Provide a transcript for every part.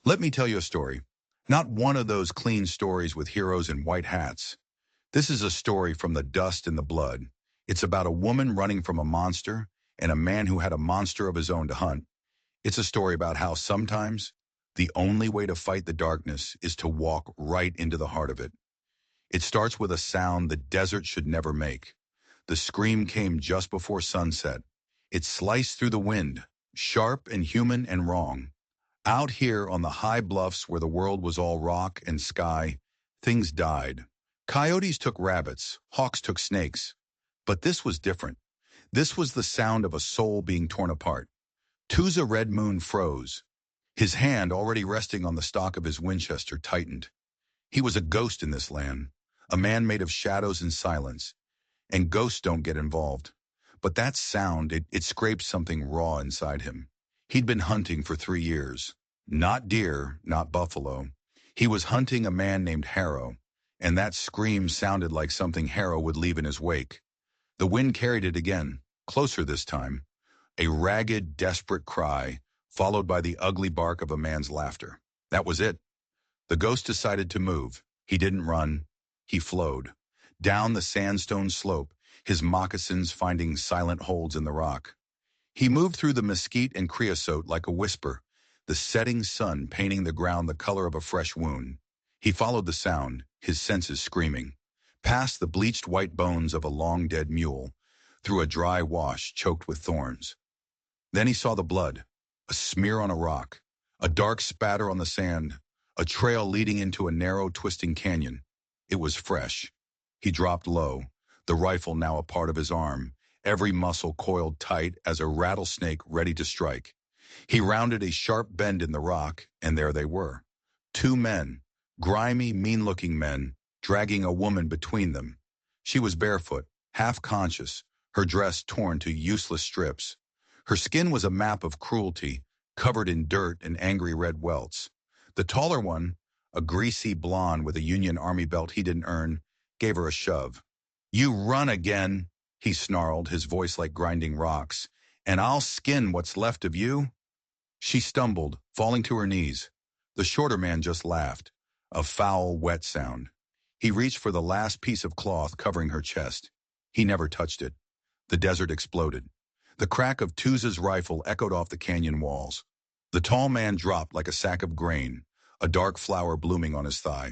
Let me tell you a story. Not one of those clean stories with heroes in white hats. This is a story from the dust and the blood. It's about a woman running from a monster and a man who had a monster of his own to hunt. It's a story about how sometimes the only way to fight the darkness is to walk right into the heart of it. It starts with a sound the desert should never make. The scream came just before sunset. It sliced through the wind, sharp and human and wrong. Out here on the high bluffs where the world was all rock and sky, things died. Coyotes took rabbits, hawks took snakes. But this was different. This was the sound of a soul being torn apart. Tuza Red Moon froze. His hand, already resting on the stock of his Winchester, tightened. He was a ghost in this land, a man made of shadows and silence, and ghosts don't get involved. But that sound, it scraped something raw inside him. He'd been hunting for 3 years. Not deer, not buffalo. He was hunting a man named Harrow, and that scream sounded like something Harrow would leave in his wake. The wind carried it again, closer this time. A ragged, desperate cry, followed by the ugly bark of a man's laughter. That was it. The ghost decided to move. He didn't run. He flowed. Down the sandstone slope, his moccasins finding silent holds in the rock. He moved through the mesquite and creosote like a whisper, the setting sun painting the ground the color of a fresh wound. He followed the sound, his senses screaming, past the bleached white bones of a long-dead mule, through a dry wash choked with thorns. Then he saw the blood, a smear on a rock, a dark spatter on the sand, a trail leading into a narrow, twisting canyon. It was fresh. He dropped low, the rifle now a part of his arm, every muscle coiled tight as a rattlesnake ready to strike. He rounded a sharp bend in the rock, and there they were. Two men, grimy, mean-looking men, dragging a woman between them. She was barefoot, half-conscious, her dress torn to useless strips. Her skin was a map of cruelty, covered in dirt and angry red welts. The taller one, a greasy blonde with a Union Army belt he didn't earn, gave her a shove. "You run again," he snarled, his voice like grinding rocks, "and I'll skin what's left of you." She stumbled, falling to her knees. The shorter man just laughed, a foul, wet sound. He reached for the last piece of cloth covering her chest. He never touched it. The desert exploded. The crack of Tuza's rifle echoed off the canyon walls. The tall man dropped like a sack of grain, a dark flower blooming on his thigh.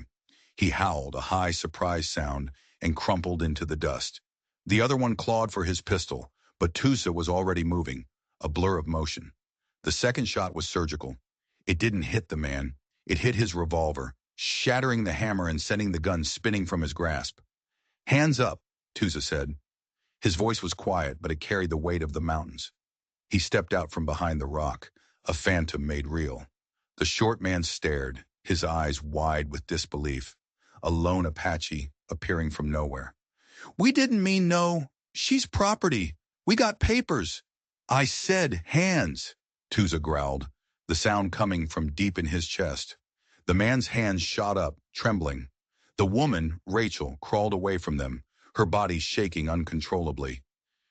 He howled, a high, surprised sound, and crumpled into the dust. The other one clawed for his pistol, but Tuza was already moving, a blur of motion. The second shot was surgical. It didn't hit the man. It hit his revolver, shattering the hammer and sending the gun spinning from his grasp. "Hands up," Tuza said. His voice was quiet, but it carried the weight of the mountains. He stepped out from behind the rock, a phantom made real. The short man stared, his eyes wide with disbelief. A lone Apache appearing from nowhere. "We didn't mean no. She's property. We got papers." "I said hands," Tuza growled, the sound coming from deep in his chest. The man's hands shot up, trembling. The woman, Rachel, crawled away from them, her body shaking uncontrollably.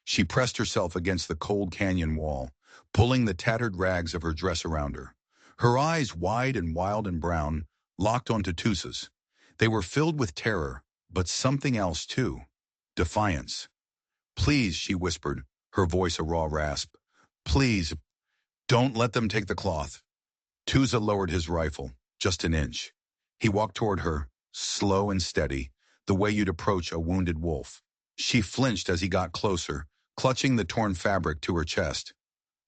She pressed herself against the cold canyon wall, pulling the tattered rags of her dress around her. Her eyes, wide and wild and brown, locked onto Tusa's. They were filled with terror, but something else too. Defiance. "Please," she whispered, her voice a raw rasp. "Please, don't let them take the cloth." Tusa lowered his rifle, just an inch. He walked toward her, slow and steady, the way you'd approach a wounded wolf. She flinched as he got closer, clutching the torn fabric to her chest.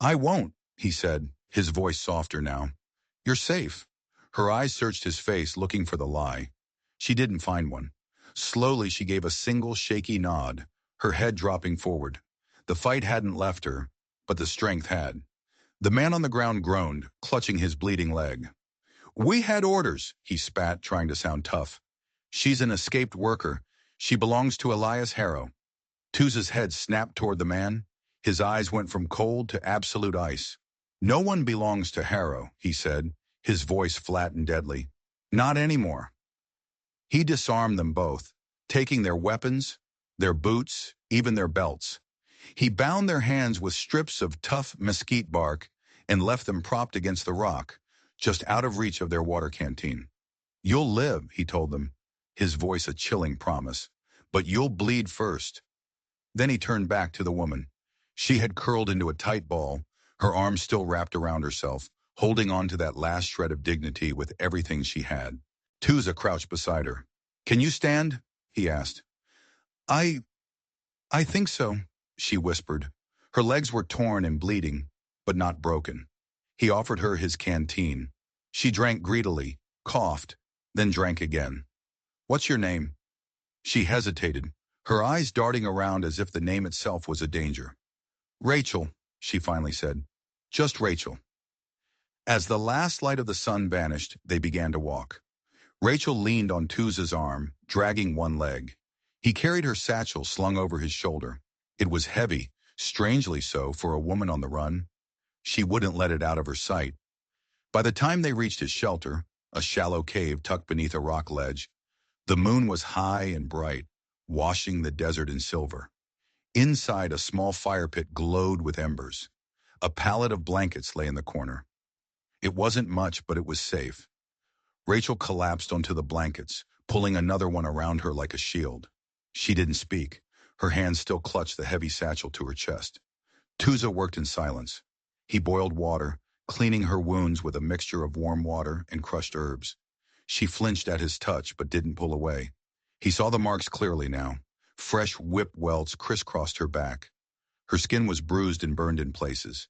"I won't," he said, his voice softer now. "You're safe." Her eyes searched his face, looking for the lie. She didn't find one. Slowly she gave a single shaky nod, her head dropping forward. The fight hadn't left her, but the strength had. The man on the ground groaned, clutching his bleeding leg. "We had orders," he spat, trying to sound tough. "She's an escaped worker. She belongs to Elias Harrow." Tuza's head snapped toward the man. His eyes went from cold to absolute ice. "No one belongs to Harrow," he said, his voice flat and deadly. "Not anymore." He disarmed them both, taking their weapons, their boots, even their belts. He bound their hands with strips of tough mesquite bark and left them propped against the rock, just out of reach of their water canteen. "You'll live," he told them, his voice a chilling promise. "But you'll bleed first." Then he turned back to the woman. She had curled into a tight ball, her arms still wrapped around herself, holding on to that last shred of dignity with everything she had. Tuza crouched beside her. "Can you stand?" he asked. I I think so," she whispered. Her legs were torn and bleeding, but not broken. He offered her his canteen. She drank greedily, coughed, then drank again. "What's your name?" She hesitated, her eyes darting around as if the name itself was a danger. "Rachel," she finally said. "Just Rachel." As the last light of the sun vanished, they began to walk. Rachel leaned on Tuza's arm, dragging one leg. He carried her satchel slung over his shoulder. It was heavy, strangely so for a woman on the run. She wouldn't let it out of her sight. By the time they reached his shelter, a shallow cave tucked beneath a rock ledge, the moon was high and bright, washing the desert in silver. Inside, a small fire pit glowed with embers. A pallet of blankets lay in the corner. It wasn't much, but it was safe. Rachel collapsed onto the blankets, pulling another one around her like a shield. She didn't speak. Her hands still clutched the heavy satchel to her chest. Tuza worked in silence. He boiled water, cleaning her wounds with a mixture of warm water and crushed herbs. She flinched at his touch but didn't pull away. He saw the marks clearly now. Fresh whip welts crisscrossed her back. Her skin was bruised and burned in places.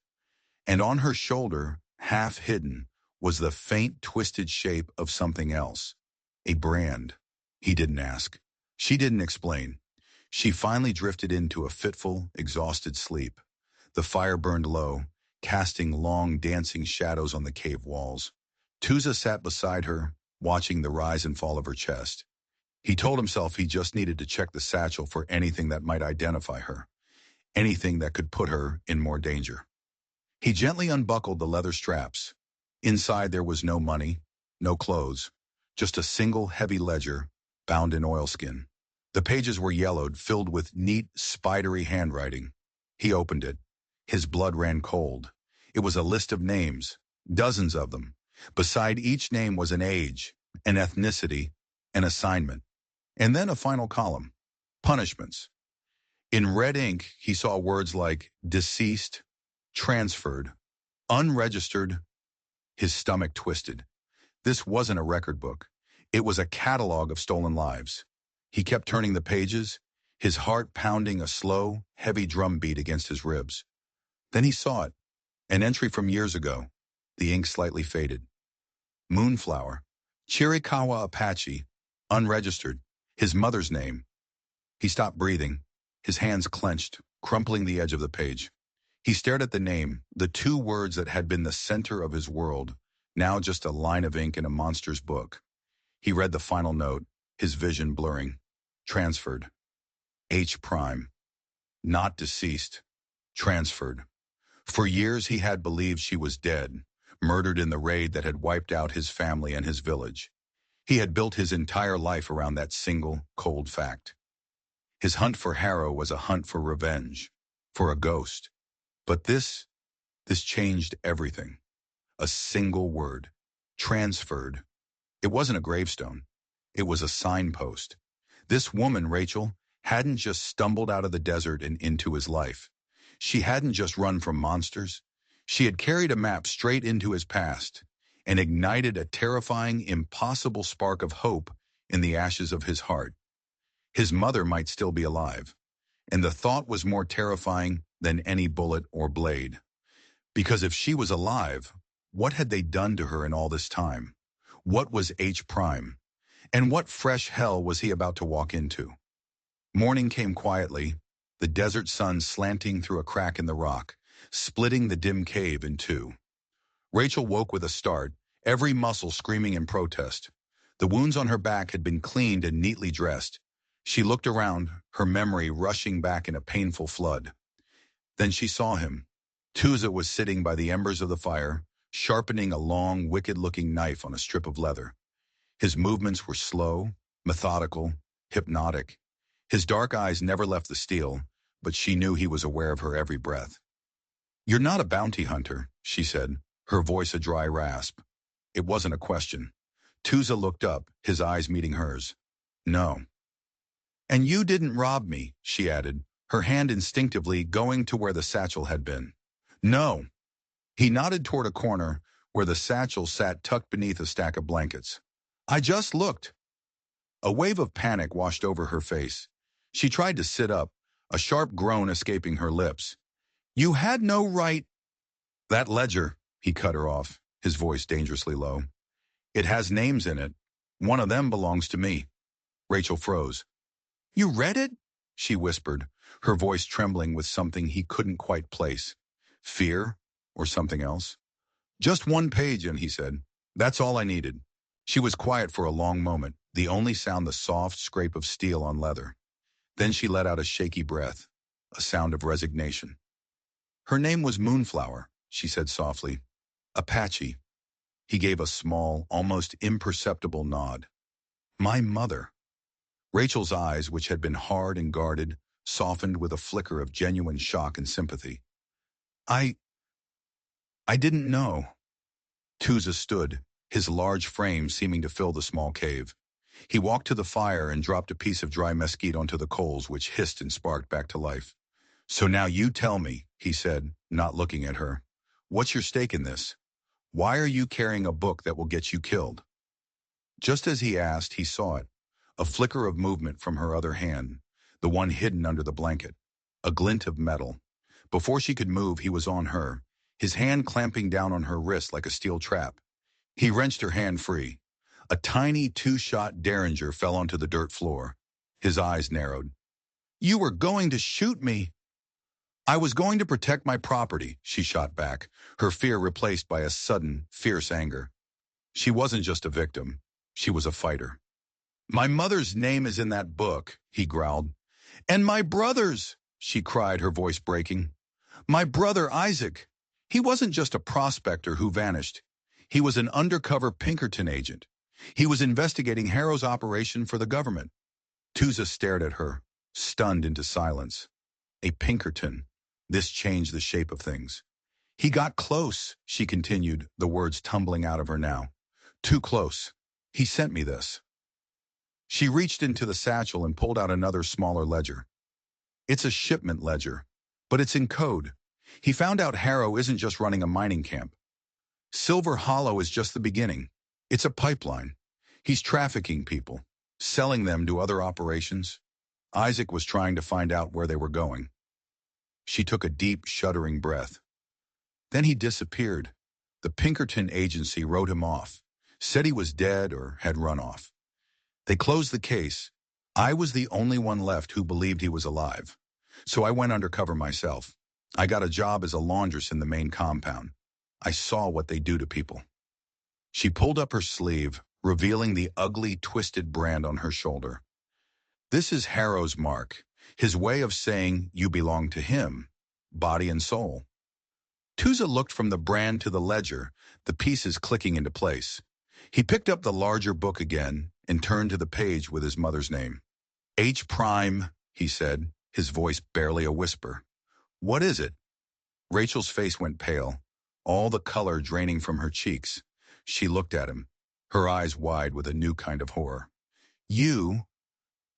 And on her shoulder, half hidden, was the faint, twisted shape of something else. A brand. He didn't ask. She didn't explain. She finally drifted into a fitful, exhausted sleep. The fire burned low, casting long, dancing shadows on the cave walls. Tuza sat beside her, watching the rise and fall of her chest. He told himself he just needed to check the satchel for anything that might identify her, anything that could put her in more danger. He gently unbuckled the leather straps. Inside there was no money, no clothes, just a single heavy ledger bound in oilskin. The pages were yellowed, filled with neat, spidery handwriting. He opened it. His blood ran cold. It was a list of names, dozens of them. Beside each name was an age, an ethnicity, an assignment, and then a final column, punishments. In red ink, he saw words like deceased, transferred, unregistered. His stomach twisted. This wasn't a record book. It was a catalog of stolen lives. He kept turning the pages, his heart pounding a slow, heavy drum beat against his ribs. Then he saw it, an entry from years ago. The ink slightly faded. Moonflower, Chiricahua Apache, unregistered, his mother's name. He stopped breathing, his hands clenched, crumpling the edge of the page. He stared at the name, the two words that had been the center of his world, now just a line of ink in a monster's book. He read the final note, his vision blurring. Transferred. H prime. Not deceased. Transferred. For years he had believed she was dead, murdered in the raid that had wiped out his family and his village. He had built his entire life around that single, cold fact. His hunt for Harrow was a hunt for revenge, for a ghost. But this changed everything. A single word. Transferred. It wasn't a gravestone. It was a signpost. This woman, Rachel, hadn't just stumbled out of the desert and into his life. She hadn't just run from monsters. She had carried a map straight into his past and ignited a terrifying, impossible spark of hope in the ashes of his heart. His mother might still be alive, and the thought was more terrifying than any bullet or blade. Because if she was alive, what had they done to her in all this time? What was H prime? And what fresh hell was he about to walk into? Morning came quietly, the desert sun slanting through a crack in the rock, splitting the dim cave in two. Rachel woke with a start, every muscle screaming in protest. The wounds on her back had been cleaned and neatly dressed. She looked around, her memory rushing back in a painful flood. Then she saw him. Tuza was sitting by the embers of the fire, sharpening a long, wicked-looking knife on a strip of leather. His movements were slow, methodical, hypnotic. His dark eyes never left the steel, but she knew he was aware of her every breath. "You're not a bounty hunter," she said, her voice a dry rasp. It wasn't a question. Tusa looked up, his eyes meeting hers. No. And you didn't rob me, she added, her hand instinctively going to where the satchel had been. No. He nodded toward a corner where the satchel sat tucked beneath a stack of blankets. I just looked. A wave of panic washed over her face. She tried to sit up, a sharp groan escaping her lips. You had no right. That ledger, he cut her off, his voice dangerously low. It has names in it. One of them belongs to me. Rachel froze. You read it? She whispered, her voice trembling with something he couldn't quite place. Fear or something else? Just one page, and he said, that's all I needed. She was quiet for a long moment, the only sound the soft scrape of steel on leather. Then she let out a shaky breath, a sound of resignation. Her name was Moonflower, she said softly. Apache. He gave a small, almost imperceptible nod. My mother. Rachel's eyes, which had been hard and guarded, softened with a flicker of genuine shock and sympathy. I didn't know. Tusa stood, his large frame seeming to fill the small cave. He walked to the fire and dropped a piece of dry mesquite onto the coals, which hissed and sparked back to life. So now you tell me, he said, not looking at her. What's your stake in this? Why are you carrying a book that will get you killed? Just as he asked, he saw it. A flicker of movement from her other hand, the one hidden under the blanket. A glint of metal. Before she could move, he was on her, his hand clamping down on her wrist like a steel trap. He wrenched her hand free. A tiny two-shot derringer fell onto the dirt floor. His eyes narrowed. You were going to shoot me. I was going to protect my property, she shot back, her fear replaced by a sudden, fierce anger. She wasn't just a victim. She was a fighter. My mother's name is in that book, he growled. And my brother's, she cried, her voice breaking. My brother Isaac. He wasn't just a prospector who vanished. He was an undercover Pinkerton agent. He was investigating Harrow's operation for the government. Tusa stared at her, stunned into silence. A Pinkerton. This changed the shape of things. He got close, she continued, the words tumbling out of her now. Too close. He sent me this. She reached into the satchel and pulled out another smaller ledger. It's a shipment ledger, but it's in code. He found out Harrow isn't just running a mining camp. Silver Hollow is just the beginning. It's a pipeline. He's trafficking people, selling them to other operations. Isaac was trying to find out where they were going. She took a deep, shuddering breath. Then he disappeared. The Pinkerton agency wrote him off, said he was dead or had run off. They closed the case. I was the only one left who believed he was alive. So I went undercover myself. I got a job as a laundress in the main compound. I saw what they do to people. She pulled up her sleeve, revealing the ugly, twisted brand on her shoulder. This is Harrow's mark, his way of saying you belong to him, body and soul. Tusa looked from the brand to the ledger, the pieces clicking into place. He picked up the larger book again and turned to the page with his mother's name. H prime, he said, his voice barely a whisper. What is it? Rachel's face went pale, all the color draining from her cheeks. She looked at him, her eyes wide with a new kind of horror. You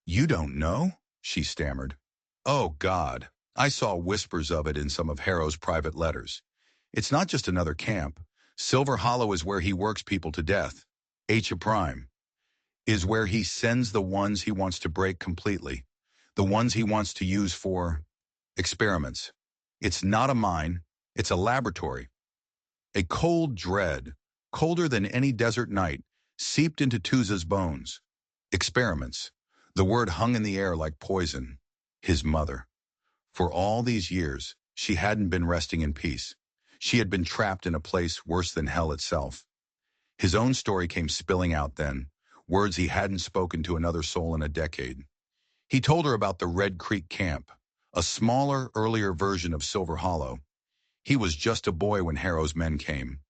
don't know? She stammered. Oh, God. I saw whispers of it in some of Harrow's private letters. It's not just another camp. Silver Hollow is where he works people to death. H prime is where he sends the ones he wants to break completely, the ones he wants to use for experiments. It's not a mine. It's a laboratory. A cold dread, colder than any desert night, seeped into Tusa's bones. Experiments. The word hung in the air like poison. His mother. For all these years, she hadn't been resting in peace. She had been trapped in a place worse than hell itself. His own story came spilling out then, words he hadn't spoken to another soul in a decade. He told her about the Red Creek Camp, a smaller, earlier version of Silver Hollow. He was just a boy when Harrow's men came.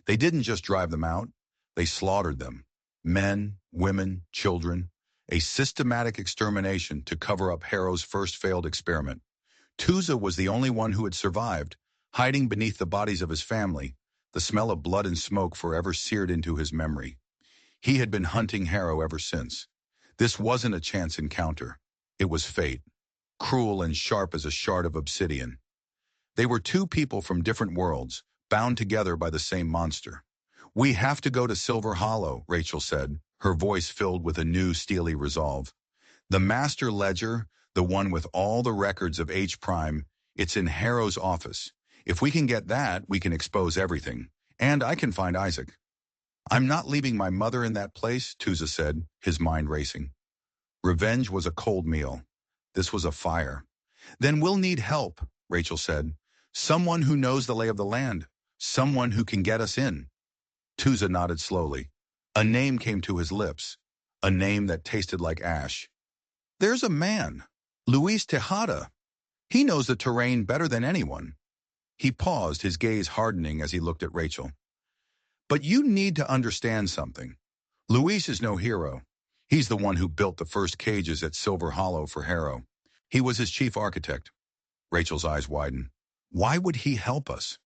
They didn't just drive them out, they slaughtered them. Men, women, children. A systematic extermination to cover up Harrow's first failed experiment. Tusa was the only one who had survived, hiding beneath the bodies of his family, the smell of blood and smoke forever seared into his memory. He had been hunting Harrow ever since. This wasn't a chance encounter. It was fate, cruel and sharp as a shard of obsidian. They were two people from different worlds, bound together by the same monster. "We have to go to Silver Hollow," Rachel said, her voice filled with a new steely resolve. "The master ledger, the one with all the records of H prime, it's in Harrow's office. If we can get that, we can expose everything. And I can find Isaac." "I'm not leaving my mother in that place," Tuza said, his mind racing. Revenge was a cold meal. This was a fire. "Then we'll need help," Rachel said. "Someone who knows the lay of the land. Someone who can get us in." Tuza nodded slowly. A name came to his lips. A name that tasted like ash. "There's a man. Luis Tejada. He knows the terrain better than anyone." He paused, his gaze hardening as he looked at Rachel. "But you need to understand something. Luis is no hero. He's the one who built the first cages at Silver Hollow for Harrow. He was his chief architect." Rachel's eyes widened. "Why would he help us?"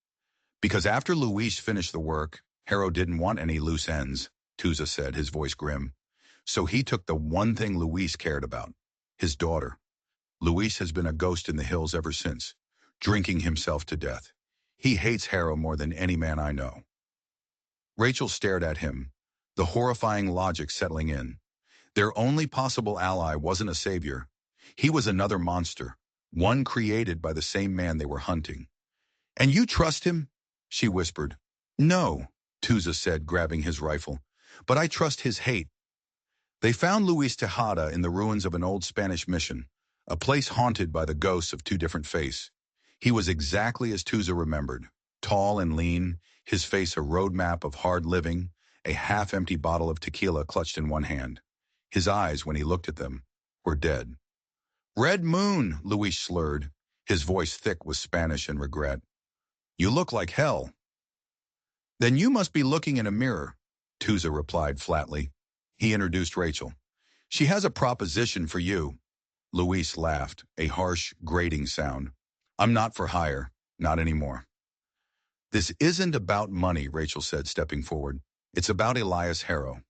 "Because after Luis finished the work, Harrow didn't want any loose ends," Tuza said, his voice grim. "So he took the one thing Luis cared about, his daughter. Luis has been a ghost in the hills ever since, drinking himself to death. He hates Harrow more than any man I know." Rachel stared at him, the horrifying logic settling in. Their only possible ally wasn't a savior. He was another monster, one created by the same man they were hunting. "And you trust him?" she whispered. "No," Tuza said, grabbing his rifle, "but I trust his hate." They found Luis Tejada in the ruins of an old Spanish mission, a place haunted by the ghosts of two different faiths. He was exactly as Tuza remembered, tall and lean, his face a roadmap of hard living, a half-empty bottle of tequila clutched in one hand. His eyes, when he looked at them, were dead. "Red Moon," Luis slurred, his voice thick with Spanish and regret. "You look like hell." "Then you must be looking in a mirror," Tuza replied flatly. He introduced Rachel. "She has a proposition for you." Luis laughed, a harsh, grating sound. "I'm not for hire, not anymore." "This isn't about money," Rachel said, stepping forward. "It's about Elias Harrow."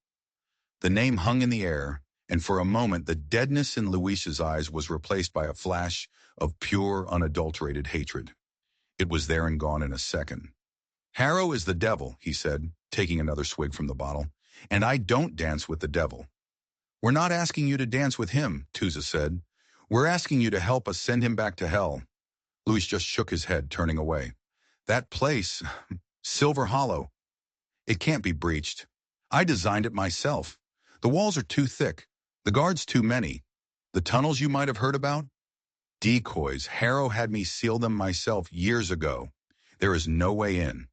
The name hung in the air, and for a moment the deadness in Luis's eyes was replaced by a flash of pure, unadulterated hatred. It was there and gone in a second. "Harrow is the devil," he said, taking another swig from the bottle, "and I don't dance with the devil." "We're not asking you to dance with him," Tuza said. "We're asking you to help us send him back to hell." Luis just shook his head, turning away. "That place, Silver Hollow, it can't be breached. I designed it myself. The walls are too thick, the guards too many. The tunnels you might have heard about? Decoys. Harrow had me seal them myself years ago. There is no way in."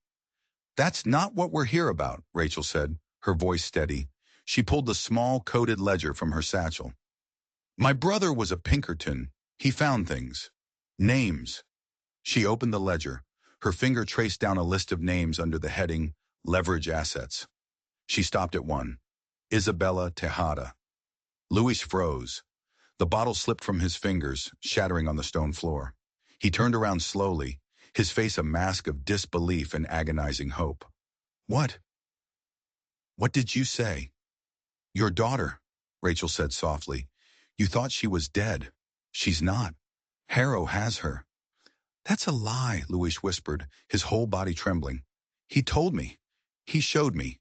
"That's not what we're here about," Rachel said, her voice steady. She pulled the small coded ledger from her satchel. "My brother was a Pinkerton. He found things. Names." She opened the ledger. Her finger traced down a list of names under the heading, Leverage Assets. She stopped at one. Isabella Tejada. Luis froze. The bottle slipped from his fingers, shattering on the stone floor. He turned around slowly, his face a mask of disbelief and agonizing hope. "What? What did you say?" "Your daughter," Rachel said softly. "You thought she was dead. She's not. Harrow has her." "That's a lie," Luis whispered, his whole body trembling. "He told me. He showed me."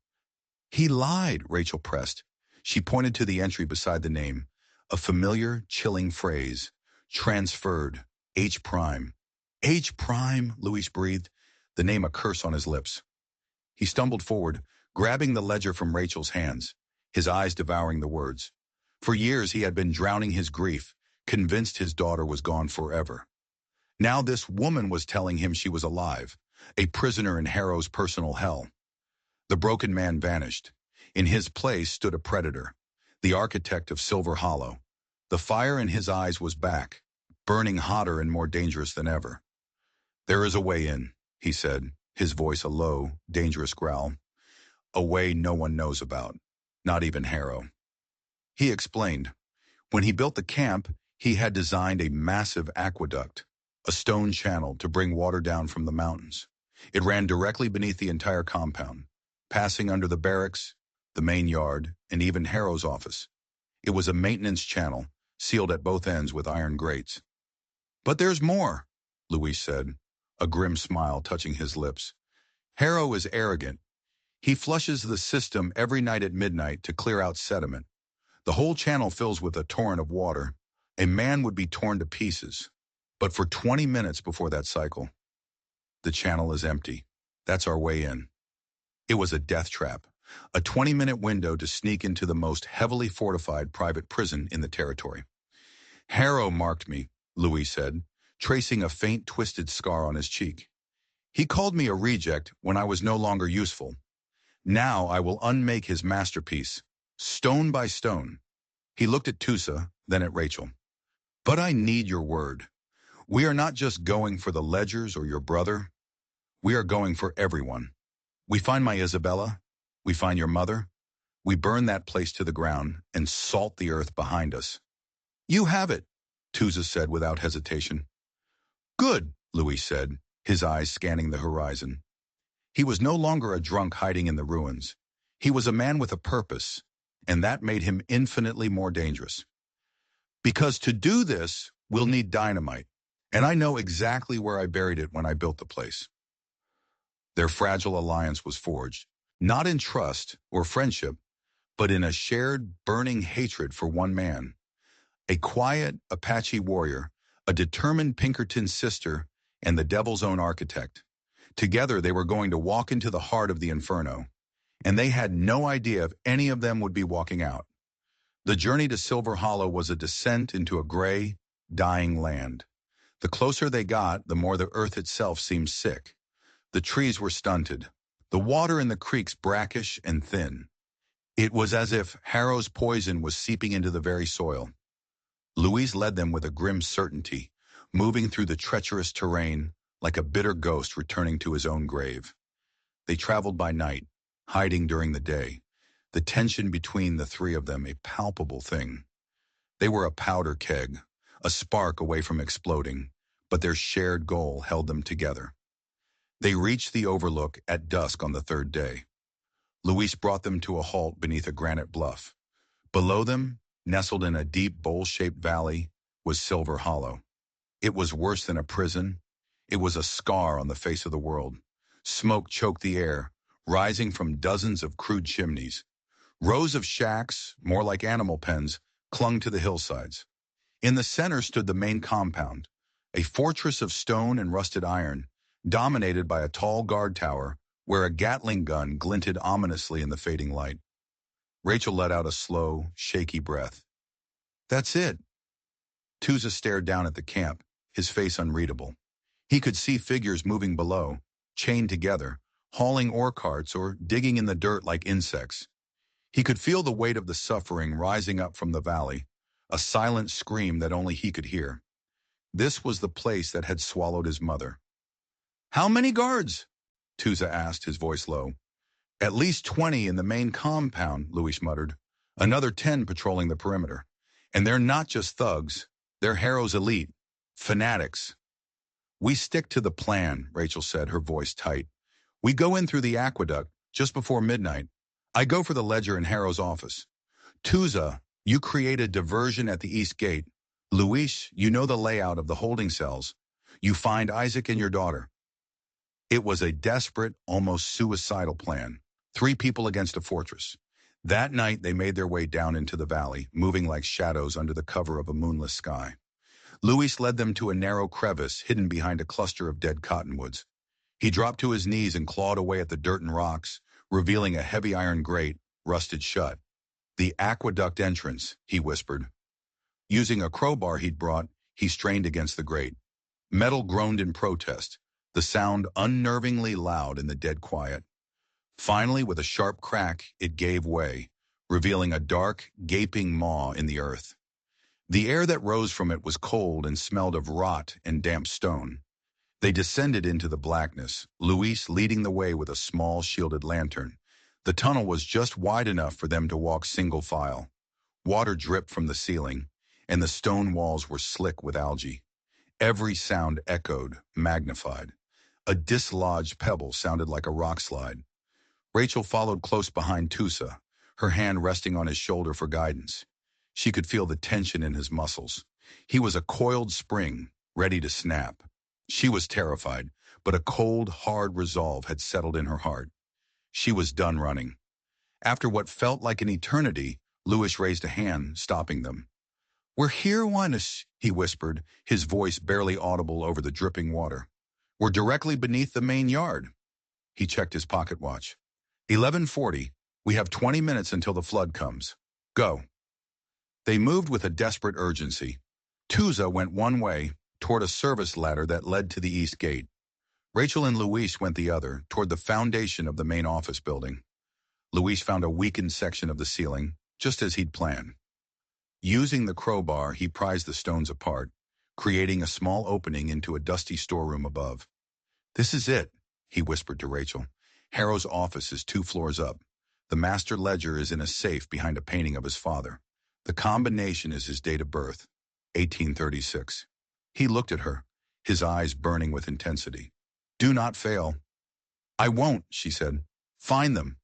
"He lied," Rachel pressed. She pointed to the entry beside the name, a familiar, chilling phrase. Transferred. H prime. H prime, Luis breathed, the name a curse on his lips. He stumbled forward, grabbing the ledger from Rachel's hands, his eyes devouring the words. For years he had been drowning his grief, convinced his daughter was gone forever. Now this woman was telling him she was alive, a prisoner in Harrow's personal hell. The broken man vanished. In his place stood a predator, the architect of Silver Hollow. The fire in his eyes was back, burning hotter and more dangerous than ever. "There is a way in," he said, his voice a low, dangerous growl. "A way no one knows about, not even Harrow." He explained. When he built the camp, he had designed a massive aqueduct, a stone channel to bring water down from the mountains. It ran directly beneath the entire compound, passing under the barracks, the main yard, and even Harrow's office. It was a maintenance channel, sealed at both ends with iron grates. "But there's more," Luis said, a grim smile touching his lips. "Harrow is arrogant. He flushes the system every night at midnight to clear out sediment. The whole channel fills with a torrent of water. A man would be torn to pieces. But for 20 minutes before that cycle, the channel is empty. That's our way in." It was a death trap, a 20-minute window to sneak into the most heavily fortified private prison in the territory. "Harrow marked me," Louis said, tracing a faint twisted scar on his cheek. "He called me a reject when I was no longer useful. Now I will unmake his masterpiece, stone by stone." He looked at Tusa, then at Rachel. "But I need your word. We are not just going for the ledgers or your brother. We are going for everyone. We find my Isabella. We find your mother. We burn that place to the ground and salt the earth behind us." "You have it," Tusa said without hesitation. "Good," Louis said, his eyes scanning the horizon. He was no longer a drunk hiding in the ruins. He was a man with a purpose, and that made him infinitely more dangerous. "Because to do this, we'll need dynamite, and I know exactly where I buried it when I built the place." Their fragile alliance was forged, not in trust or friendship, but in a shared, burning hatred for one man. A quiet Apache warrior, a determined Pinkerton sister, and the devil's own architect. Together they were going to walk into the heart of the inferno, and they had no idea if any of them would be walking out. The journey to Silver Hollow was a descent into a gray, dying land. The closer they got, the more the earth itself seemed sick. The trees were stunted, the water in the creeks brackish and thin. It was as if Harrow's poison was seeping into the very soil. Louise led them with a grim certainty, moving through the treacherous terrain like a bitter ghost returning to his own grave. They traveled by night, hiding during the day, the tension between the three of them a palpable thing. They were a powder keg, a spark away from exploding, but their shared goal held them together. They reached the overlook at dusk on the third day. Luis brought them to a halt beneath a granite bluff. Below them, nestled in a deep bowl-shaped valley, was Silver Hollow. It was worse than a prison. It was a scar on the face of the world. Smoke choked the air, rising from dozens of crude chimneys. Rows of shacks, more like animal pens, clung to the hillsides. In the center stood the main compound, a fortress of stone and rusted iron, dominated by a tall guard tower where a Gatling gun glinted ominously in the fading light. Rachel let out a slow, shaky breath. "That's it." Tusa stared down at the camp, his face unreadable. He could see figures moving below, chained together, hauling ore carts or digging in the dirt like insects. He could feel the weight of the suffering rising up from the valley, a silent scream that only he could hear. This was the place that had swallowed his mother. "How many guards?" Tusa asked, his voice low. "At least 20 in the main compound," Louis muttered. "Another 10 patrolling the perimeter. And they're not just thugs. They're Harrow's elite. Fanatics." "We stick to the plan," Rachel said, her voice tight. "We go in through the aqueduct just before midnight. I go for the ledger in Harrow's office. Tusa, you create a diversion at the east gate. Luis, you know the layout of the holding cells. You find Isaac and your daughter." It was a desperate, almost suicidal plan. 3 people against a fortress. That night they made their way down into the valley, moving like shadows under the cover of a moonless sky. Luis led them to a narrow crevice hidden behind a cluster of dead cottonwoods. He dropped to his knees and clawed away at the dirt and rocks, revealing a heavy iron grate, rusted shut. "The aqueduct entrance," he whispered. Using a crowbar he'd brought, he strained against the grate. Metal groaned in protest, the sound unnervingly loud in the dead quiet. Finally, with a sharp crack, it gave way, revealing a dark, gaping maw in the earth. The air that rose from it was cold and smelled of rot and damp stone. They descended into the blackness, Luis leading the way with a small shielded lantern. The tunnel was just wide enough for them to walk single file. Water dripped from the ceiling, and the stone walls were slick with algae. Every sound echoed, magnified. A dislodged pebble sounded like a rock slide. Rachel followed close behind Tusa, her hand resting on his shoulder for guidance. She could feel the tension in his muscles. He was a coiled spring, ready to snap. She was terrified, but a cold, hard resolve had settled in her heart. She was done running. After what felt like an eternity, Lewis raised a hand, stopping them. "We're here, Juanes," he whispered, his voice barely audible over the dripping water. "We're directly beneath the main yard." He checked his pocket watch. 11:40. We have 20 minutes until the flood comes. Go. They moved with a desperate urgency. Tusa went one way, toward a service ladder that led to the east gate. Rachel and Luis went the other, toward the foundation of the main office building. Luis found a weakened section of the ceiling, just as he'd planned. Using the crowbar, he prized the stones apart, creating a small opening into a dusty storeroom above. "This is it," he whispered to Rachel. "Harrow's office is 2 floors up. The master ledger is in a safe behind a painting of his father. The combination is his date of birth, 1836. He looked at her, his eyes burning with intensity. "Do not fail." "I won't," she said. "Find them."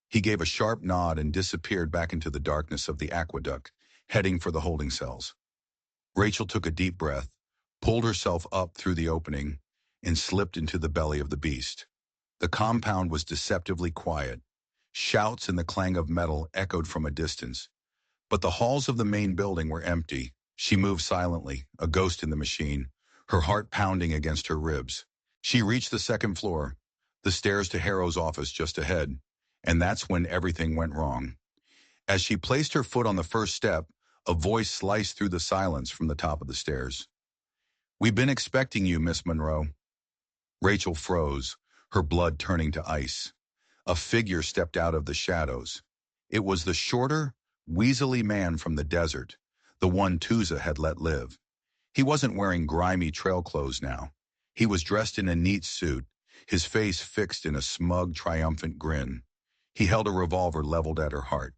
He gave a sharp nod and disappeared back into the darkness of the aqueduct, heading for the holding cells. Rachel took a deep breath, pulled herself up through the opening, and slipped into the belly of the beast. The compound was deceptively quiet. Shouts and the clang of metal echoed from a distance. But the halls of the main building were empty. She moved silently, a ghost in the machine, her heart pounding against her ribs. She reached the 2nd floor, the stairs to Harrow's office just ahead, and that's when everything went wrong. As she placed her foot on the first step, a voice sliced through the silence from the top of the stairs. "We've been expecting you, Miss Monroe." Rachel froze, her blood turning to ice. A figure stepped out of the shadows. It was the shorter, weaselly man from the desert, the one Tusa had let live. He wasn't wearing grimy trail clothes now. He was dressed in a neat suit, his face fixed in a smug, triumphant grin. He held a revolver leveled at her heart.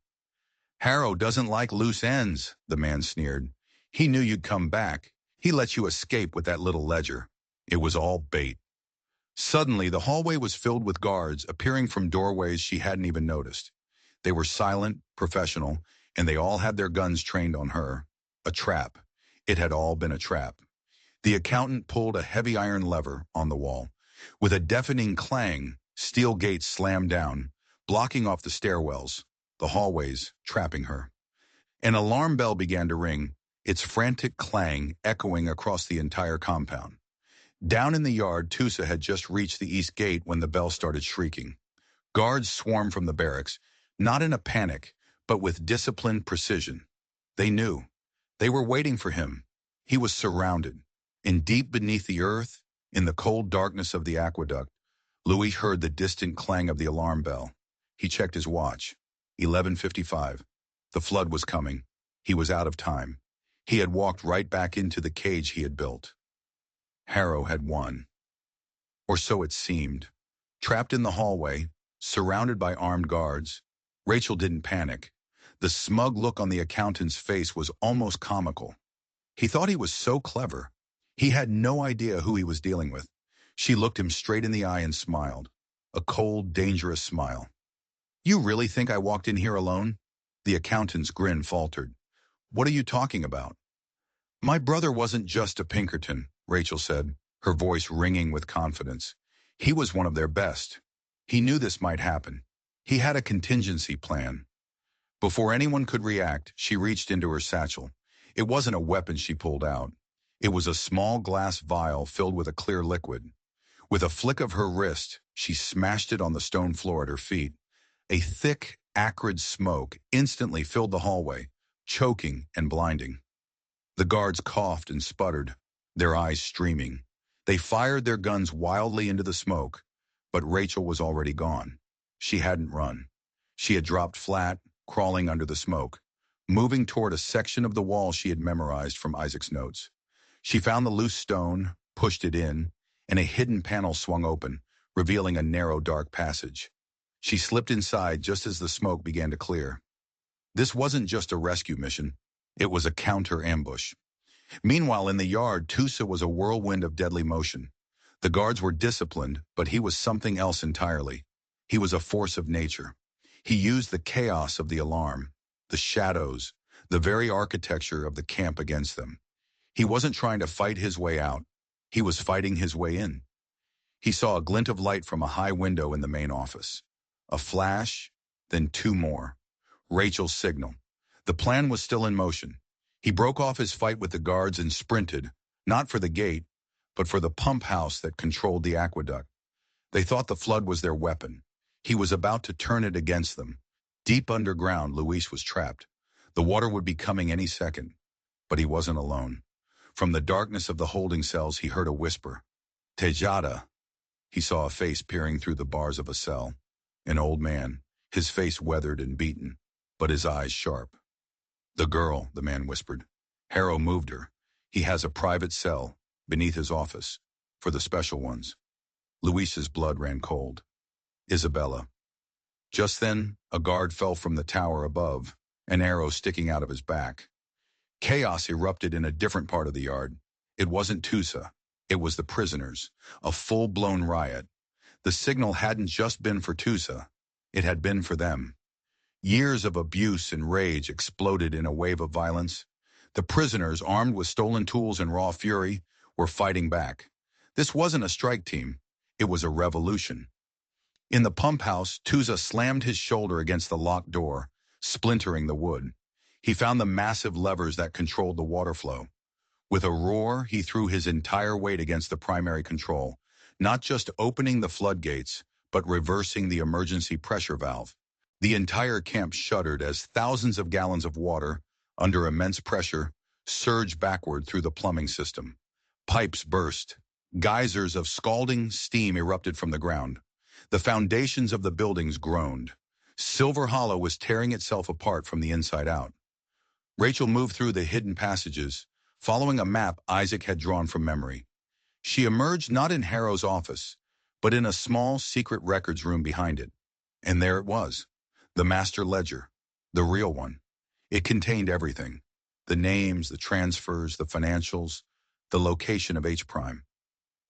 "Harrow doesn't like loose ends," the man sneered. "He knew you'd come back. He let you escape with that little ledger. It was all bait." Suddenly, the hallway was filled with guards appearing from doorways she hadn't even noticed. They were silent, professional, and they all had their guns trained on her. A trap. It had all been a trap. The accountant pulled a heavy iron lever on the wall. With a deafening clang, steel gates slammed down, blocking off the stairwells, the hallways, trapping her. An alarm bell began to ring, its frantic clang echoing across the entire compound. Down in the yard, Tusa had just reached the east gate when the bell started shrieking. Guards swarmed from the barracks, not in a panic, but with disciplined precision. They knew. They were waiting for him. He was surrounded. And deep beneath the earth, in the cold darkness of the aqueduct, Louis heard the distant clang of the alarm bell. He checked his watch. 11:55. The flood was coming. He was out of time. He had walked right back into the cage he had built. Harrow had won. Or so it seemed. Trapped in the hallway, surrounded by armed guards, Rachel didn't panic. The smug look on the accountant's face was almost comical. He thought he was so clever. He had no idea who he was dealing with. She looked him straight in the eye and smiled. A cold, dangerous smile. "You really think I walked in here alone?" The accountant's grin faltered. "What are you talking about?" "My brother wasn't just a Pinkerton," Rachel said, her voice ringing with confidence. "He was one of their best. He knew this might happen. He had a contingency plan." Before anyone could react, she reached into her satchel. It wasn't a weapon she pulled out. It was a small glass vial filled with a clear liquid. With a flick of her wrist, she smashed it on the stone floor at her feet. A thick, acrid smoke instantly filled the hallway, choking and blinding. The guards coughed and sputtered, their eyes streaming. They fired their guns wildly into the smoke, but Rachel was already gone. She hadn't run. She had dropped flat, crawling under the smoke, moving toward a section of the wall she had memorized from Isaac's notes. She found the loose stone, pushed it in, and a hidden panel swung open, revealing a narrow, dark passage. She slipped inside just as the smoke began to clear. This wasn't just a rescue mission. It was a counter-ambush. Meanwhile, in the yard, Tusa was a whirlwind of deadly motion. The guards were disciplined, but he was something else entirely. He was a force of nature. He used the chaos of the alarm, the shadows, the very architecture of the camp against them. He wasn't trying to fight his way out. He was fighting his way in. He saw a glint of light from a high window in the main office. A flash, then two more. Rachel's signal. The plan was still in motion. He broke off his fight with the guards and sprinted, not for the gate, but for the pump house that controlled the aqueduct. They thought the flood was their weapon. He was about to turn it against them. Deep underground, Luis was trapped. The water would be coming any second. But he wasn't alone. From the darkness of the holding cells, he heard a whisper. Tejada. He saw a face peering through the bars of a cell. An old man, his face weathered and beaten, but his eyes sharp. The girl, the man whispered. Harrow moved her. He has a private cell, beneath his office, for the special ones. Luis's blood ran cold. Isabella. Just then, a guard fell from the tower above, an arrow sticking out of his back. Chaos erupted in a different part of the yard. It wasn't Tusa. It was the prisoners, a full-blown riot. The signal hadn't just been for Tusa. It had been for them. Years of abuse and rage exploded in a wave of violence. The prisoners, armed with stolen tools and raw fury, were fighting back. This wasn't a strike team. It was a revolution. In the pump house, Tusa slammed his shoulder against the locked door, splintering the wood. He found the massive levers that controlled the water flow. With a roar, he threw his entire weight against the primary control, not just opening the floodgates, but reversing the emergency pressure valve. The entire camp shuddered as thousands of gallons of water, under immense pressure, surged backward through the plumbing system. Pipes burst. Geysers of scalding steam erupted from the ground. The foundations of the buildings groaned. Silver Hollow was tearing itself apart from the inside out. Rachel moved through the hidden passages, following a map Isaac had drawn from memory. She emerged not in Harrow's office, but in a small secret records room behind it. And there it was, the master ledger, the real one. It contained everything: the names, the transfers, the financials, the location of H prime.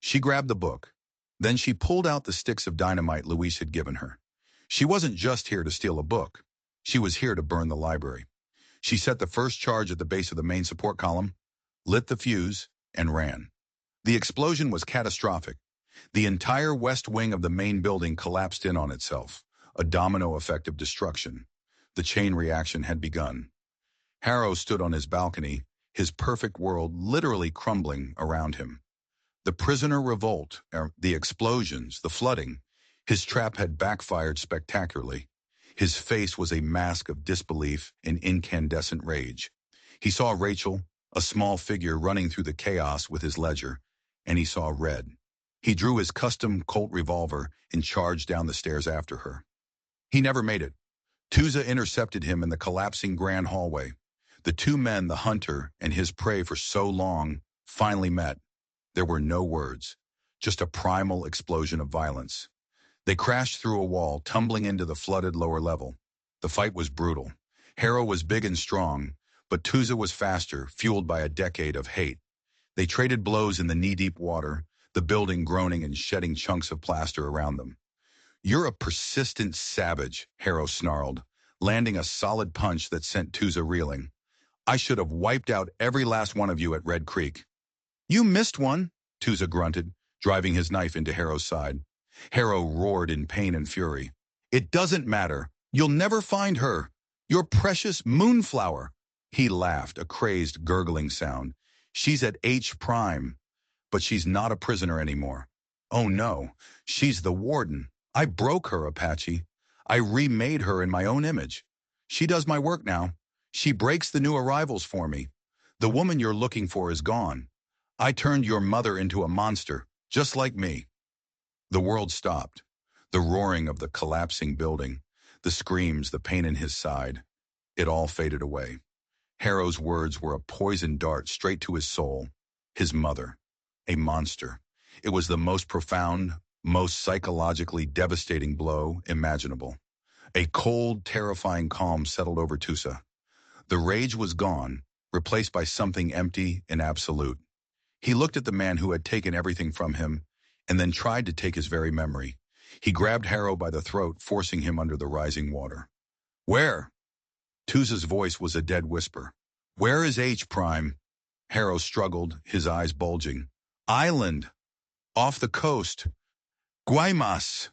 She grabbed the book. Then she pulled out the sticks of dynamite Luis had given her. She wasn't just here to steal a book. She was here to burn the library. She set the first charge at the base of the main support column, lit the fuse, and ran. The explosion was catastrophic. The entire west wing of the main building collapsed in on itself, a domino effect of destruction. The chain reaction had begun. Harrow stood on his balcony, his perfect world literally crumbling around him. The prisoner revolt, the explosions, the flooding. His trap had backfired spectacularly. His face was a mask of disbelief and incandescent rage. He saw Rachel, a small figure running through the chaos with his ledger, and he saw red. He drew his custom Colt revolver and charged down the stairs after her. He never made it. Tusa intercepted him in the collapsing grand hallway. The two men, the hunter and his prey for so long, finally met. There were no words, just a primal explosion of violence. They crashed through a wall, tumbling into the flooded lower level. The fight was brutal. Harrow was big and strong, but Tusa was faster, fueled by a decade of hate. They traded blows in the knee-deep water, the building groaning and shedding chunks of plaster around them. "You're a persistent savage," Harrow snarled, landing a solid punch that sent Tusa reeling. "I should have wiped out every last one of you at Red Creek." "You missed one," Tusa grunted, driving his knife into Harrow's side. Harrow roared in pain and fury. "It doesn't matter. You'll never find her. Your precious moonflower." He laughed, a crazed, gurgling sound. "She's at H prime, but she's not a prisoner anymore. Oh no, she's the warden. I broke her, Apache. I remade her in my own image. She does my work now. She breaks the new arrivals for me. The woman you're looking for is gone. I turned your mother into a monster, just like me." The world stopped. The roaring of the collapsing building, the screams, the pain in his side. It all faded away. Harrow's words were a poisoned dart straight to his soul. His mother. A monster. It was the most profound, most psychologically devastating blow imaginable. A cold, terrifying calm settled over Tusa. The rage was gone, replaced by something empty and absolute. He looked at the man who had taken everything from him, and then tried to take his very memory. He grabbed Harrow by the throat, forcing him under the rising water. Where? Tuza's voice was a dead whisper. Where is H Prime? Harrow struggled, his eyes bulging. Island! Off the coast! Guaymas!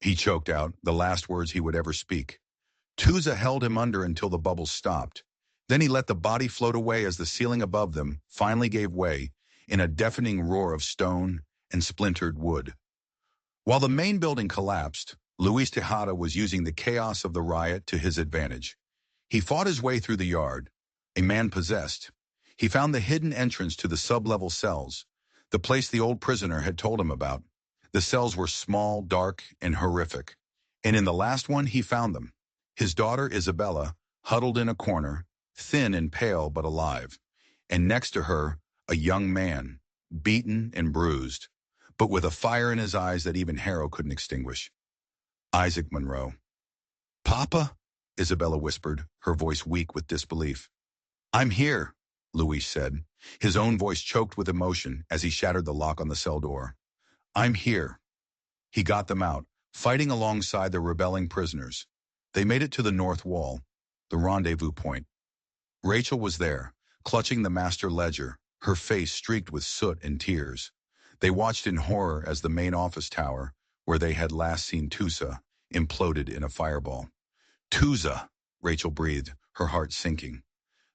He choked out, the last words he would ever speak. Tuza held him under until the bubbles stopped. Then he let the body float away as the ceiling above them finally gave way in a deafening roar of stone and splintered wood. While the main building collapsed, Luis Tejada was using the chaos of the riot to his advantage. He fought his way through the yard, a man possessed. He found the hidden entrance to the sub-level cells, the place the old prisoner had told him about. The cells were small, dark, and horrific. And in the last one, he found them. His daughter, Isabella, huddled in a corner, thin and pale but alive. And next to her, a young man, beaten and bruised, but with a fire in his eyes that even Harrow couldn't extinguish. Isaac Monroe. Papa? Isabella whispered, her voice weak with disbelief. I'm here, Luis said, his own voice choked with emotion as he shattered the lock on the cell door. I'm here. He got them out, fighting alongside the rebelling prisoners. They made it to the north wall, the rendezvous point. Rachel was there, clutching the master ledger, her face streaked with soot and tears. They watched in horror as the main office tower, where they had last seen Tusa, imploded in a fireball. Tusa, Rachel breathed, her heart sinking.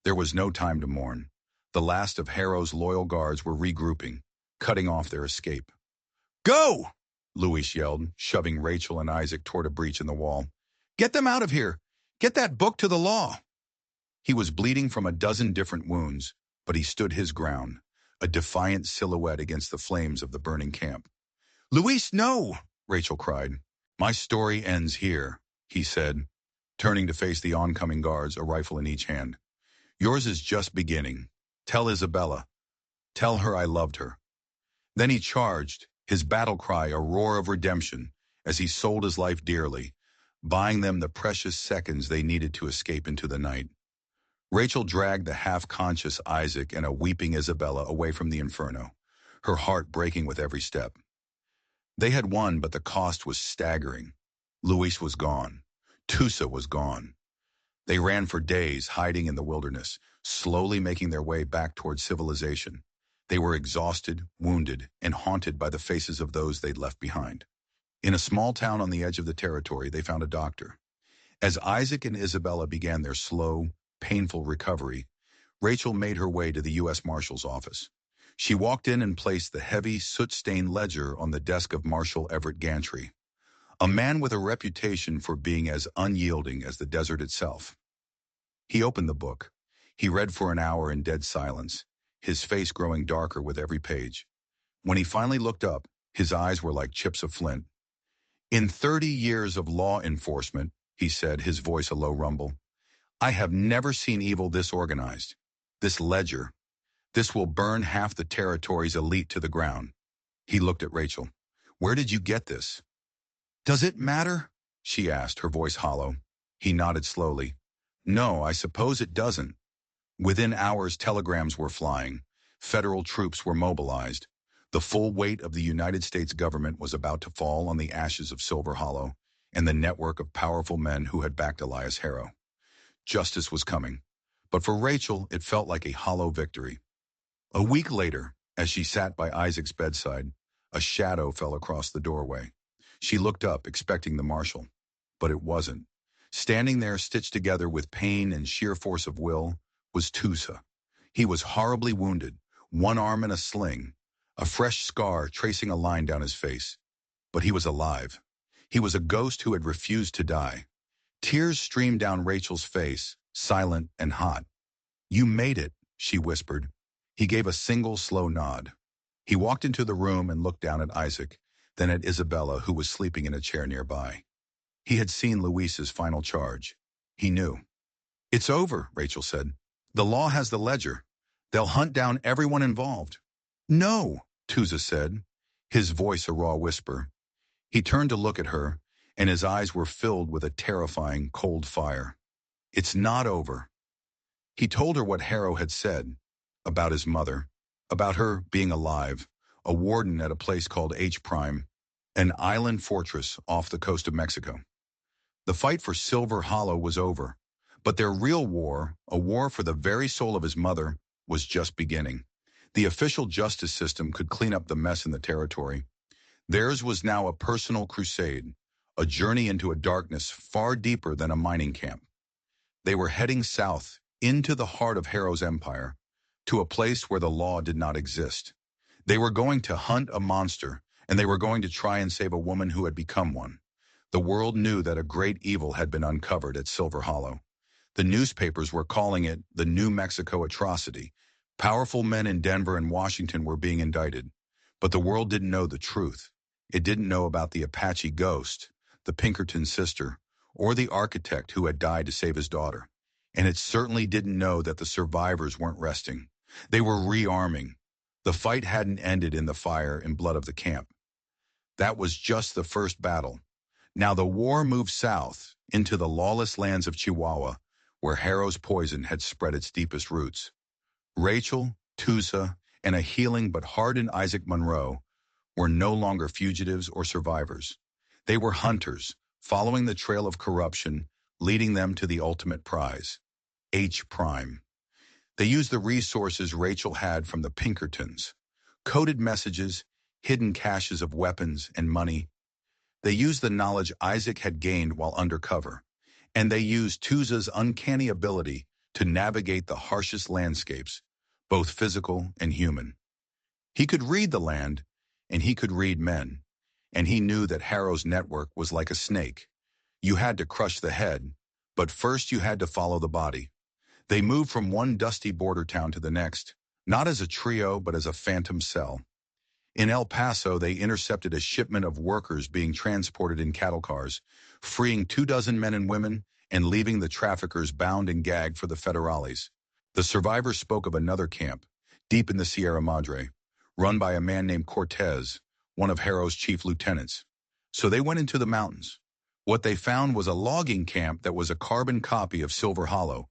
There was no time to mourn. The last of Harrow's loyal guards were regrouping, cutting off their escape. Go! Luis yelled, shoving Rachel and Isaac toward a breach in the wall. Get them out of here! Get that book to the law! He was bleeding from a dozen different wounds, but he stood his ground, a defiant silhouette against the flames of the burning camp. Luis, no! Rachel cried. My story ends here, he said, turning to face the oncoming guards, a rifle in each hand. Yours is just beginning. Tell Isabella. Tell her I loved her. Then he charged, his battle cry a roar of redemption, as he sold his life dearly, buying them the precious seconds they needed to escape into the night. Rachel dragged the half-conscious Isaac and a weeping Isabella away from the inferno, her heart breaking with every step. They had won, but the cost was staggering. Luis was gone. Tusa was gone. They ran for days, hiding in the wilderness, slowly making their way back toward civilization. They were exhausted, wounded, and haunted by the faces of those they'd left behind. In a small town on the edge of the territory, they found a doctor. As Isaac and Isabella began their slow, painful recovery, Rachel made her way to the U.S. Marshal's office. She walked in and placed the heavy, soot-stained ledger on the desk of Marshal Everett Gantry, a man with a reputation for being as unyielding as the desert itself. He opened the book. He read for an hour in dead silence, his face growing darker with every page. When he finally looked up, his eyes were like chips of flint. In 30 years of law enforcement, he said, his voice a low rumble, I have never seen evil this organized. This ledger. This will burn half the territory's elite to the ground. He looked at Rachel. Where did you get this? Does it matter? She asked, her voice hollow. He nodded slowly. No, I suppose it doesn't. Within hours, telegrams were flying. Federal troops were mobilized. The full weight of the United States government was about to fall on the ashes of Silver Hollow and the network of powerful men who had backed Elias Harrow. Justice was coming. But for Rachel, it felt like a hollow victory. A week later, as she sat by Isaac's bedside, a shadow fell across the doorway. She looked up, expecting the marshal. But it wasn't. Standing there, stitched together with pain and sheer force of will, was Tusa. He was horribly wounded, one arm in a sling, a fresh scar tracing a line down his face. But he was alive. He was a ghost who had refused to die. Tears streamed down Rachel's face, silent and hot. You made it, she whispered. He gave a single slow nod. He walked into the room and looked down at Isaac, then at Isabella, who was sleeping in a chair nearby. He had seen Luis's final charge. He knew. It's over, Rachel said. The law has the ledger. They'll hunt down everyone involved. No, Tusa said, his voice a raw whisper. He turned to look at her, and his eyes were filled with a terrifying, cold fire. It's not over. He told her what Harrow had said, about his mother, about her being alive, a warden at a place called H Prime, an island fortress off the coast of Mexico. The fight for Silver Hollow was over, but their real war, a war for the very soul of his mother, was just beginning. The official justice system could clean up the mess in the territory. Theirs was now a personal crusade, a journey into a darkness far deeper than a mining camp. They were heading south, into the heart of Harrow's empire, to a place where the law did not exist. They were going to hunt a monster, and they were going to try and save a woman who had become one. The world knew that a great evil had been uncovered at Silver Hollow. The newspapers were calling it the New Mexico atrocity. Powerful men in Denver and Washington were being indicted. But the world didn't know the truth. It didn't know about the Apache ghost, the Pinkerton sister, or the architect who had died to save his daughter. And it certainly didn't know that the survivors weren't resting. They were rearming. The fight hadn't ended in the fire and blood of the camp. That was just the first battle. Now the war moved south into the lawless lands of Chihuahua, where Harrow's poison had spread its deepest roots. Rachel, Tusa, and a healing but hardened Isaac Monroe were no longer fugitives or survivors. They were hunters, following the trail of corruption, leading them to the ultimate prize, H Prime. They used the resources Rachel had from the Pinkertons, coded messages, hidden caches of weapons and money. They used the knowledge Isaac had gained while undercover, and they used Tusa's uncanny ability to navigate the harshest landscapes, both physical and human. He could read the land, and he could read men, and he knew that Harrow's network was like a snake. You had to crush the head, but first you had to follow the body. They moved from one dusty border town to the next, not as a trio but as a phantom cell. In El Paso, they intercepted a shipment of workers being transported in cattle cars, freeing 24 men and women and leaving the traffickers bound and gagged for the federales. The survivors spoke of another camp, deep in the Sierra Madre, run by a man named Cortez, one of Harrow's chief lieutenants. So they went into the mountains. What they found was a logging camp that was a carbon copy of Silver Hollow,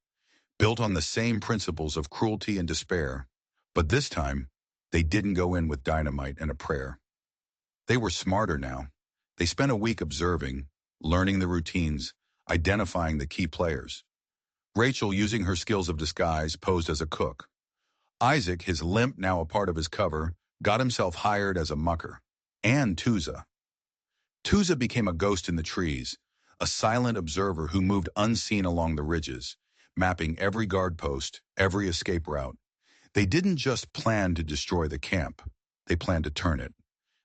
built on the same principles of cruelty and despair. But this time, they didn't go in with dynamite and a prayer. They were smarter now. They spent a week observing, learning the routines, identifying the key players. Rachel, using her skills of disguise, posed as a cook. Isaac, his limp now a part of his cover, got himself hired as a mucker. And Tusa. Tusa became a ghost in the trees, a silent observer who moved unseen along the ridges, mapping every guard post, every escape route. They didn't just plan to destroy the camp. They planned to turn it.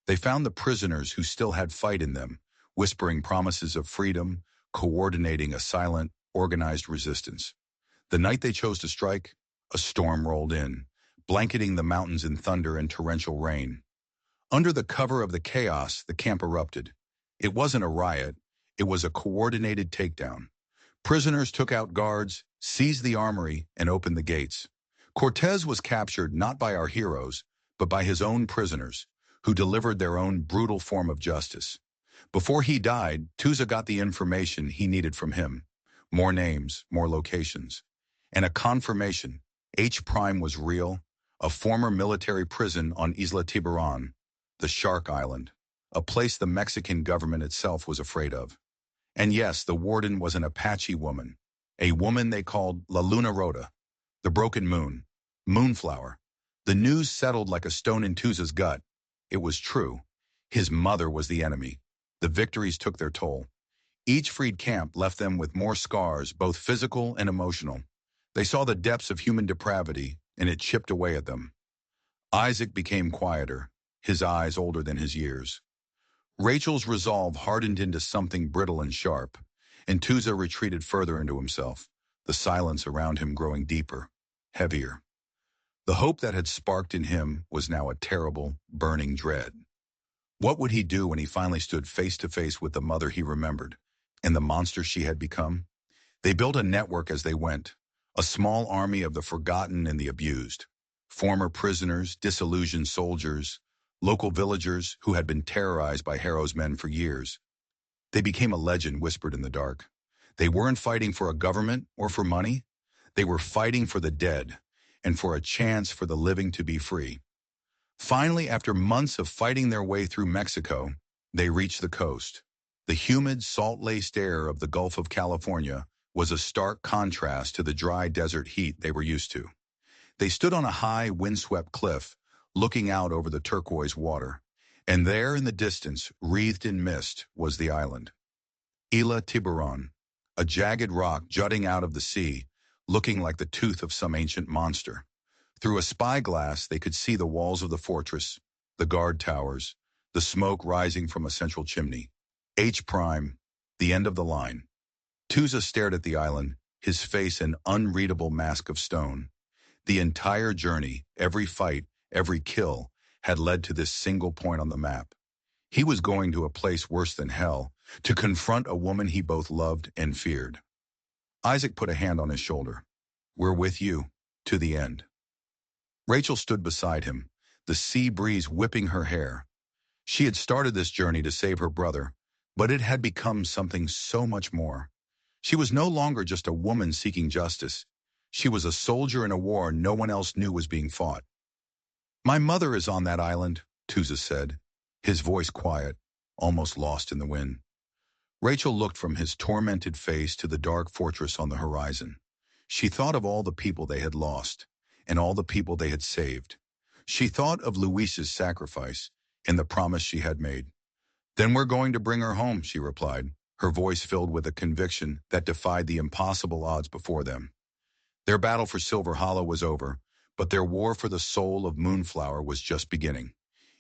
They found the prisoners who still had fight in them, whispering promises of freedom, coordinating a silent, organized resistance. The night they chose to strike, a storm rolled in, blanketing the mountains in thunder and torrential rain. Under the cover of the chaos, the camp erupted. It wasn't a riot. It was a coordinated takedown. Prisoners took out guards, seized the armory, and opened the gates. Cortez was captured not by our heroes, but by his own prisoners, who delivered their own brutal form of justice. Before he died, Tusa got the information he needed from him. More names, more locations. And a confirmation. H Prime was real, a former military prison on Isla Tiburon, the Shark Island, a place the Mexican government itself was afraid of. And yes, the warden was an Apache woman, a woman they called La Luna Rota, the broken moon, moonflower. The news settled like a stone in Tusa's gut. It was true. His mother was the enemy. The victories took their toll. Each freed camp left them with more scars, both physical and emotional. They saw the depths of human depravity, and it chipped away at them. Isaac became quieter, his eyes older than his years. Rachel's resolve hardened into something brittle and sharp, and Tusa retreated further into himself, the silence around him growing deeper, heavier. The hope that had sparked in him was now a terrible, burning dread. What would he do when he finally stood face to face with the mother he remembered, and the monster she had become? They built a network as they went, a small army of the forgotten and the abused, former prisoners, disillusioned soldiers, local villagers who had been terrorized by Harrow's men for years. They became a legend whispered in the dark. They weren't fighting for a government or for money. They were fighting for the dead and for a chance for the living to be free. Finally, after months of fighting their way through Mexico, they reached the coast. The humid, salt-laced air of the Gulf of California was a stark contrast to the dry desert heat they were used to. They stood on a high, windswept cliff, looking out over the turquoise water. And there in the distance, wreathed in mist, was the island. Isla Tiburon, a jagged rock jutting out of the sea, looking like the tooth of some ancient monster. Through a spyglass, they could see the walls of the fortress, the guard towers, the smoke rising from a central chimney. H prime, the end of the line. Tuza stared at the island, his face an unreadable mask of stone. The entire journey, every fight, every kill, had led to this single point on the map. He was going to a place worse than hell, to confront a woman he both loved and feared. Isaac put a hand on his shoulder. "We're with you, to the end." Rachel stood beside him, the sea breeze whipping her hair. She had started this journey to save her brother, but it had become something so much more. She was no longer just a woman seeking justice. She was a soldier in a war no one else knew was being fought. "My mother is on that island," Tuza said, his voice quiet, almost lost in the wind. Rachel looked from his tormented face to the dark fortress on the horizon. She thought of all the people they had lost, and all the people they had saved. She thought of Luis's sacrifice and the promise she had made. "Then we're going to bring her home," she replied, her voice filled with a conviction that defied the impossible odds before them. Their battle for Silver Hollow was over, but their war for the soul of Moonflower was just beginning.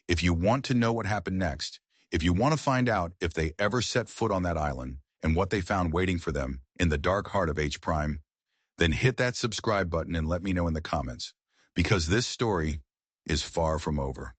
If you want to know what happened next, if you want to find out if they ever set foot on that island and what they found waiting for them in the dark heart of H Prime, then hit that subscribe button and let me know in the comments, because this story is far from over.